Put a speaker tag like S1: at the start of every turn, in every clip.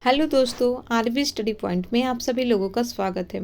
S1: Hello दोस्तों, RB study point में आप सभी लोगों का स्वागत है।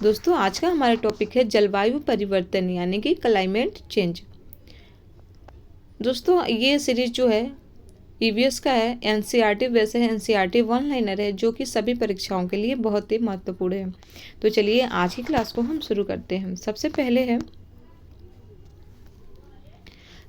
S1: दोस्तों, आज का हमारा टॉपिक है जलवायु परिवर्तन यानी कि क्लाइमेट चेंज। दोस्तों, ये सीरीज जो है ईवीएस का है। एनसीईआरटी वैसे एनसीईआरटी वन लाइनर है जो कि सभी परीक्षाओं के लिए बहुत ही महत्वपूर्ण है। तो चलिए आज की क्लास को हम शुरू करते हैं। सबसे पहले है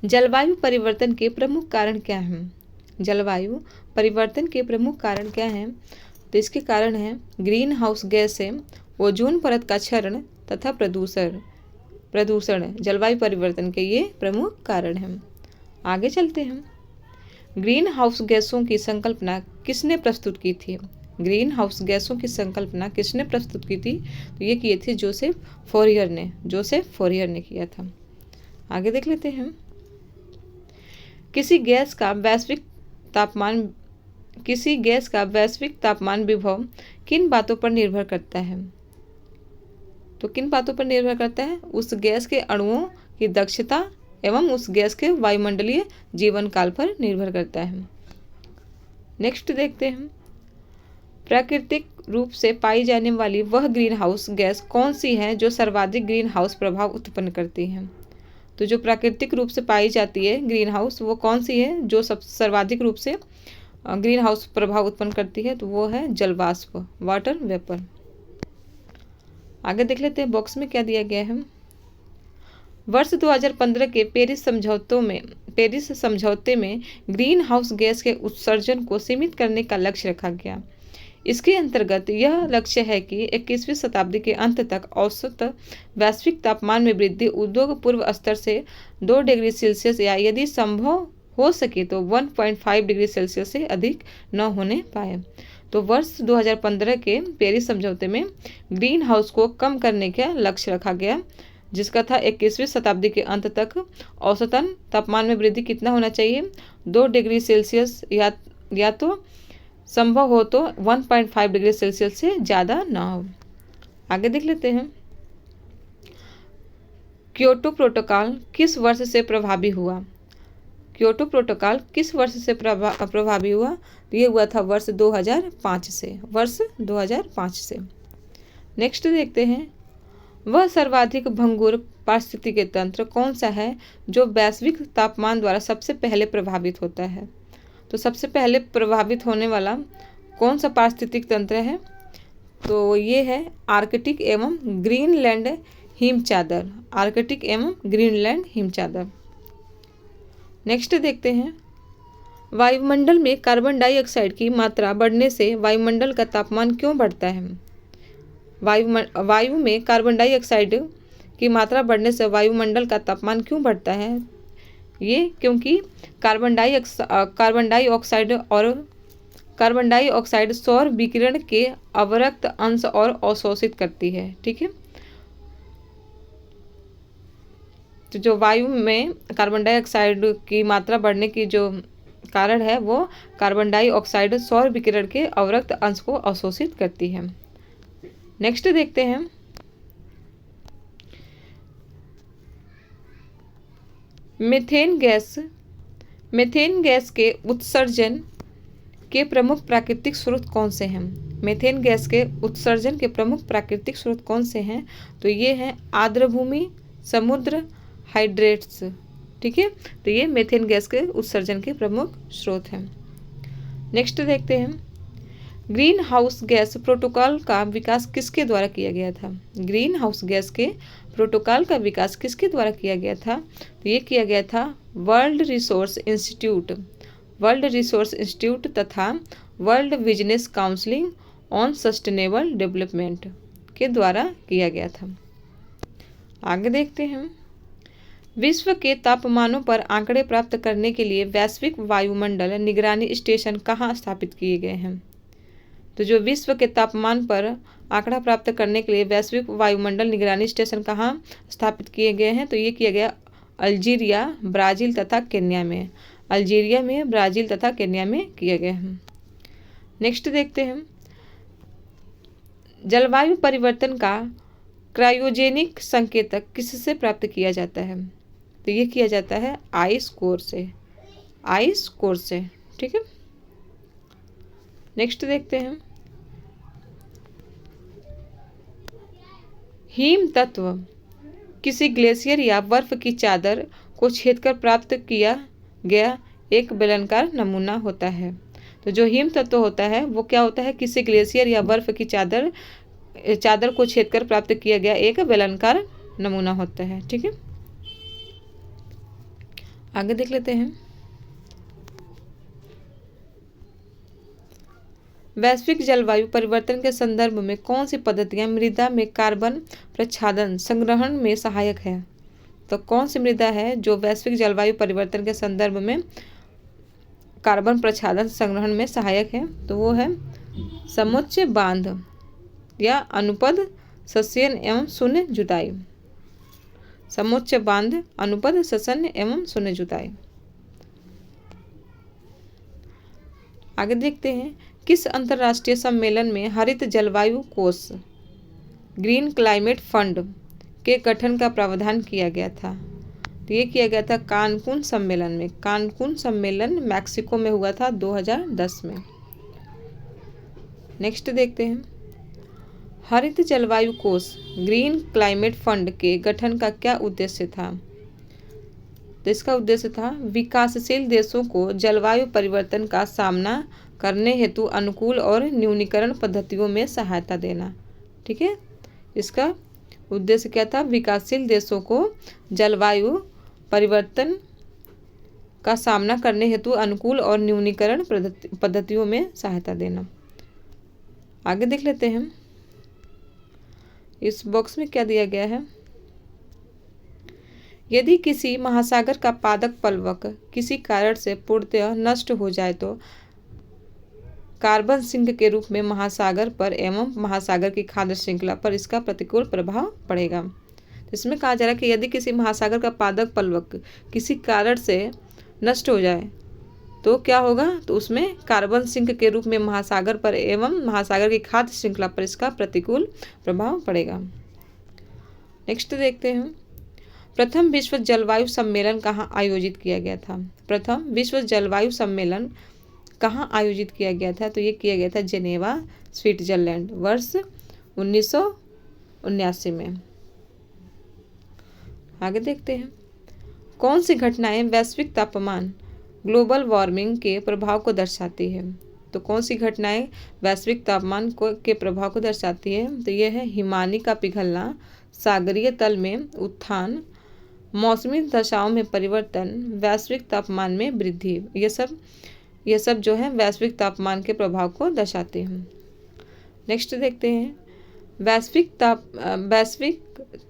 S1: जलवायु परिवर्तन के प्रमुख कारण क्या हैं। जलवायु परिवर्तन के प्रमुख कारण क्या हैं? तो इसके कारण हैं ग्रीन हाउस गैस है, ओजोन परत का क्षरण तथा प्रदूषण जलवायु परिवर्तन के ये प्रमुख कारण हैं। आगे चलते हैं। ग्रीन हाउस गैसों की संकल्पना किसने प्रस्तुत की थी? ग्रीन हाउस गैसों की संकल्पना किसने प्रस्तुत की थी? तो ये किए थे जोसेफ फोरियर ने किया था। आगे देख लेते हैं। किसी गैस का वैश्विक तापमान विभव किन बातों पर निर्भर करता है? तो किन बातों पर निर्भर करता है? उस गैस के अणुओं की दक्षता एवं उस गैस के वायुमंडलीय जीवन काल पर निर्भर करता है। नेक्स्ट देखते हैं। प्राकृतिक रूप से पाई जाने वाली वह ग्रीन हाउस गैस कौन सी है जो सर्वाधिक ग्रीन हाउस प्रभाव उत्पन्न करती है? तो जो प्राकृतिक रूप से पाई जाती है ग्रीन हाउस, वो कौन सी है जो सर्वाधिक रूप से ग्रीन हाउस प्रभाव उत्पन्न करती है? तो वो है जलवाष्प, वाटर वेपर। आगे देख लेते हैं बॉक्स में क्या दिया गया है। वर्ष 2015 के पेरिस समझौते में ग्रीन हाउस गैस के उत्सर्जन को सीमित करने का लक्ष्य रखा गया। इसके अंतर्गत यह लक्ष्य है कि 21वीं शताब्दी के अंत तक औसत वैश्विक तापमान में वृद्धि उद्योग पूर्व स्तर से 2 डिग्री सेल्सियस या यदि संभव हो सके तो 1.5 डिग्री सेल्सियस से अधिक न होने पाए। तो वर्ष 2015 के पेरिस समझौते में ग्रीन हाउस को कम करने का लक्ष्य रखा गया, जिसका था 21वीं शताब्दी के अंत तक औसतन तापमान में वृद्धि कितना होना चाहिए? 2 डिग्री सेल्सियस या तो संभव हो तो 1.5 डिग्री सेल्सियस से ज़्यादा ना हो। आगे देख लेते हैं। क्योटो प्रोटोकॉल किस वर्ष से प्रभावी हुआ? क्योटो प्रोटोकॉल किस वर्ष से प्रभावी हुआ? तो ये हुआ था वर्ष 2005 से। नेक्स्ट देखते हैं। वह सर्वाधिक भंगुर पारिस्थितिक तंत्र कौन सा है जो वैश्विक तापमान द्वारा सबसे पहले प्रभावित होता है? तो सबसे पहले प्रभावित होने वाला कौन सा पारिस्थितिक तंत्र है? तो ये है आर्कटिक एवं ग्रीनलैंड हिमचादर। नेक्स्ट देखते हैं। वायुमंडल में कार्बन डाइऑक्साइड की मात्रा बढ़ने से वायुमंडल का तापमान क्यों बढ़ता है? वायु में कार्बन डाइऑक्साइड की मात्रा बढ़ने से वायुमंडल का तापमान क्यों बढ़ता है? ये क्योंकि कार्बन डाइऑक्साइड सौर विकिरण के अवरक्त अंश और अवशोषित करती है। ठीक है, तो जो वायु में कार्बन डाइऑक्साइड की मात्रा बढ़ने की जो कारण है वो कार्बन डाइऑक्साइड सौर विकिरण के अवरक्त अंश को अवशोषित करती है। नेक्स्ट देखते हैं। मीथेन गैस के उत्सर्जन के प्रमुख प्राकृतिक स्रोत कौन से हैं? मीथेन गैस के उत्सर्जन के प्रमुख प्राकृतिक स्रोत कौन से हैं? तो ये हैं आर्द्र भूमि, समुद्र, हाइड्रेट्स। ठीक है, तो ये मीथेन गैस के उत्सर्जन के प्रमुख स्रोत हैं। नेक्स्ट देखते हैं। ग्रीन हाउस गैस प्रोटोकॉल का विकास किसके द्वारा किया गया था? ग्रीन हाउस गैस के प्रोटोकॉल का विकास किसके द्वारा किया गया था? तो ये किया गया था वर्ल्ड रिसोर्स इंस्टीट्यूट तथा world business council on sustainable development के द्वारा किया गया था। आगे देखते हैं। विश्व के तापमानों पर आंकड़े प्राप्त करने के लिए वैश्विक वायुमंडल निगरानी स्टेशन कहाँ स्थापित किए गए हैं? तो जो विश्व के तापमान पर आंकड़ा प्राप्त करने के लिए वैश्विक वायुमंडल निगरानी स्टेशन कहाँ स्थापित किए गए हैं? तो ये किया गया अल्जीरिया, ब्राज़ील तथा केन्या में। किए गए हैं। नेक्स्ट देखते हैं। जलवायु परिवर्तन का क्रायोजेनिक संकेतक किससे प्राप्त किया जाता है? तो ये किया जाता है आइस कोर से। ठीक है, नेक्स्ट देखते हैं, हिम तत्व किसी ग्लेशियर या बर्फ की चादर को छेदकर प्राप्त किया गया एक बेलनाकार नमूना होता है। तो जो हिम तत्व होता है वो क्या होता है, किसी ग्लेशियर या बर्फ की चादर को छेदकर प्राप्त किया गया एक बेलनाकार नमूना होता है। ठीक है, आगे देख लेते हैं, वैश्विक जलवायु परिवर्तन के संदर्भ में कौन सी पद्धतियां मृदा में कार्बन प्रच्छादन संग्रहण में सहायक है। तो कौन सी मृदा है जो वैश्विक जलवायु परिवर्तन के संदर्भ में कार्बन प्रच्छादन संग्रहण में सहायक है, तो वो है समुच्च बांध या अनुपद सस्यन एवं शून्य जुताई। समुच्च बांध, अनुपद सस्यन एवं शून्य जुताई। आगे देखते हैं, किस अंतर्राष्ट्रीय सम्मेलन में हरित जलवायु कोष ग्रीन क्लाइमेट फंड के गठन का प्रावधान किया गया था। तो ये किया गया था कानकुन सम्मेलन में। कानकुन सम्मेलन मैक्सिको में हुआ था 2010 में। नेक्स्ट देखते हैं, हरित जलवायु कोष ग्रीन क्लाइमेट फंड के गठन का क्या उद्देश्य था। तो इसका उद्देश्य था विकासशील देशों को जलवायु परिवर्तन का सामना करने हेतु अनुकूल और न्यूनीकरण पद्धतियों में सहायता देना। ठीक है, इसका उद्देश्य क्या था, विकासशील देशों को जलवायु परिवर्तन का सामना करने हेतु अनुकूल और न्यूनीकरण पद्धतियों में सहायता देना। आगे देख लेते हैं, इस बॉक्स में क्या दिया गया है, यदि किसी महासागर का पादप प्लवक किसी कारण से पूर्णतः नष्ट हो जाए तो कार्बन सिंक के रूप में महासागर पर एवं महासागर की खाद्य श्रृंखला पर इसका प्रतिकूल प्रभाव पड़ेगा। तो इसमें कहा जा रहा है कि यदि किसी महासागर का पादप प्लवक किसी कारण से नष्ट हो जाए तो क्या होगा, तो उसमें कार्बन सिंक के रूप में महासागर पर एवं महासागर की खाद्य श्रृंखला पर इसका प्रतिकूल प्रभाव पड़ेगा। नेक्स्ट देखते हैं, प्रथम विश्व जलवायु सम्मेलन कहाँ आयोजित किया गया था। प्रथम विश्व जलवायु सम्मेलन कहाँ आयोजित किया गया था, तो ये किया गया था जेनेवा स्विट्जरलैंड वर्ष 1979 में। आगे देखते हैं, कौन सी घटनाएं वैश्विक तापमान ग्लोबल वार्मिंग के प्रभाव को दर्शाती है। तो कौन सी घटनाएं वैश्विक तापमान के प्रभाव को दर्शाती है, तो ये है हिमानी का पिघलना, सागरीय तल में उत्थान, मौसमी दशाओं में परिवर्तन, वैश्विक तापमान में वृद्धि। ये सब जो है वैश्विक तापमान के प्रभाव को दर्शाते हैं। नेक्स्ट देखते हैं, वैश्विक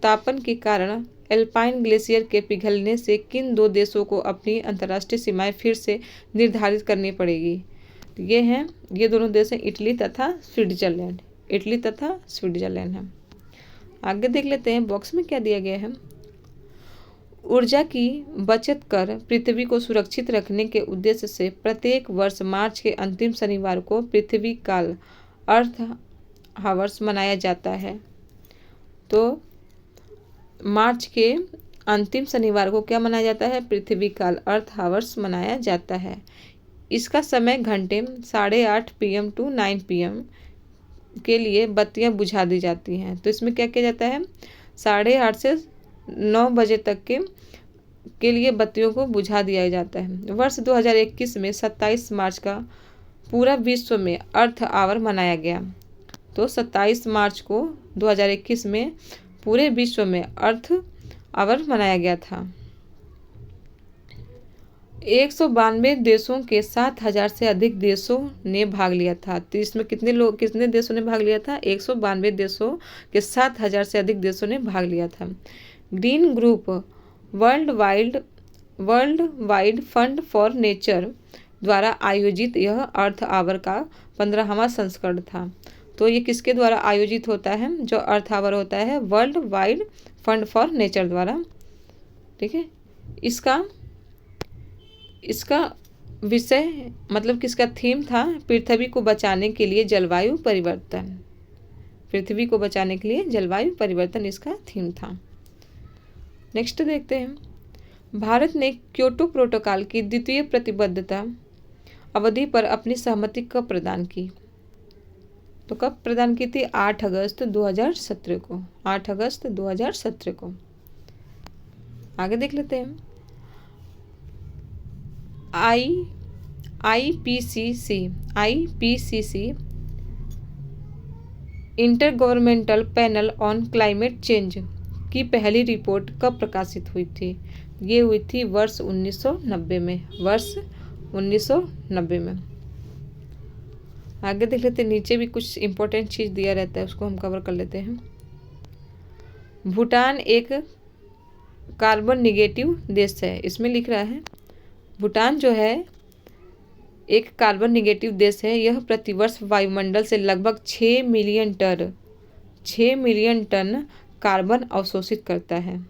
S1: तापन के कारण एल्पाइन ग्लेशियर के पिघलने से किन दो देशों को अपनी अंतर्राष्ट्रीय सीमाएं फिर से निर्धारित करनी पड़ेगी। ये दोनों देश हैं इटली तथा स्विट्जरलैंड। इटली तथा स्विट्जरलैंड है। आगे देख लेते हैं, बॉक्स में क्या दिया गया है, ऊर्जा की बचत कर पृथ्वी को सुरक्षित रखने के उद्देश्य से प्रत्येक वर्ष मार्च के अंतिम शनिवार को पृथ्वी काल अर्थ हावर्स मनाया जाता है। तो मार्च के अंतिम शनिवार को क्या मनाया जाता है, पृथ्वी काल अर्थ हावर्स मनाया जाता है। इसका समय घंटे 8:30 PM to 9 PM के लिए बत्तियां बुझा दी जाती हैं। तो इसमें क्या किया जाता है, 8:30 से 9 बजे तक के लिए बत्तियों को बुझा दिया जाता है। वर्ष 2021 में 27 मार्च का पूरा विश्व में अर्थ आवर मनाया गया। तो 27 मार्च को 2021 में पूरे विश्व में अर्थ आवर मनाया गया था। 192 देशों के 7,000 से अधिक देशों ने भाग लिया था। तो इसमें कितने देशों ने भाग लिया था, 192 देशों के 7,000 से अधिक देशों ने भाग लिया था। Green group world wide fund for nature द्वारा आयोजित यह अर्थ आवर का 15वां संस्करण था। तो ये किसके द्वारा आयोजित होता है, जो अर्थ आवर होता है world wide fund for nature द्वारा। ठीक है, इसका विषय मतलब किसका थीम था, पृथ्वी को बचाने के लिए जलवायु परिवर्तन। पृथ्वी को बचाने के लिए जलवायु परिवर्तन इसका थीम था। नेक्स्ट देखते हैं, भारत ने क्योटो प्रोटोकॉल की द्वितीय प्रतिबद्धता अवधि पर अपनी सहमति कब प्रदान की। तो कब प्रदान की थी? 8 अगस्त 2017 को, 8 अगस्त 2017 को। आगे देख लेते हैं। IPCC inter governmental panel on climate change की पहली रिपोर्ट कब प्रकाशित हुई थी? ये हुई थी वर्ष 1990 में, वर्ष 1990 में। आगे देख लेते हैं, नीचे भी कुछ इंपॉर्टेंट चीज़ दिया रहता है, उसको हम कवर कर लेते हैं। भूटान एक कार्बन निगेटिव देश है। इसमें लिख रहा है भूटान जो है एक कार्बन निगेटिव देश है। यह प्रतिवर्ष वायुमंडल से लगभग 6 मिलियन टन कार्बन अवशोषित करता है।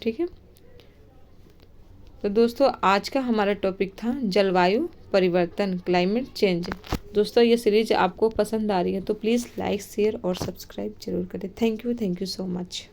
S1: ठीक है, तो दोस्तों आज का हमारा टॉपिक था जलवायु परिवर्तन, क्लाइमेट चेंज। दोस्तों ये सीरीज आपको पसंद आ रही है तो प्लीज़ लाइक, शेयर और सब्सक्राइब जरूर करें। Thank you so much.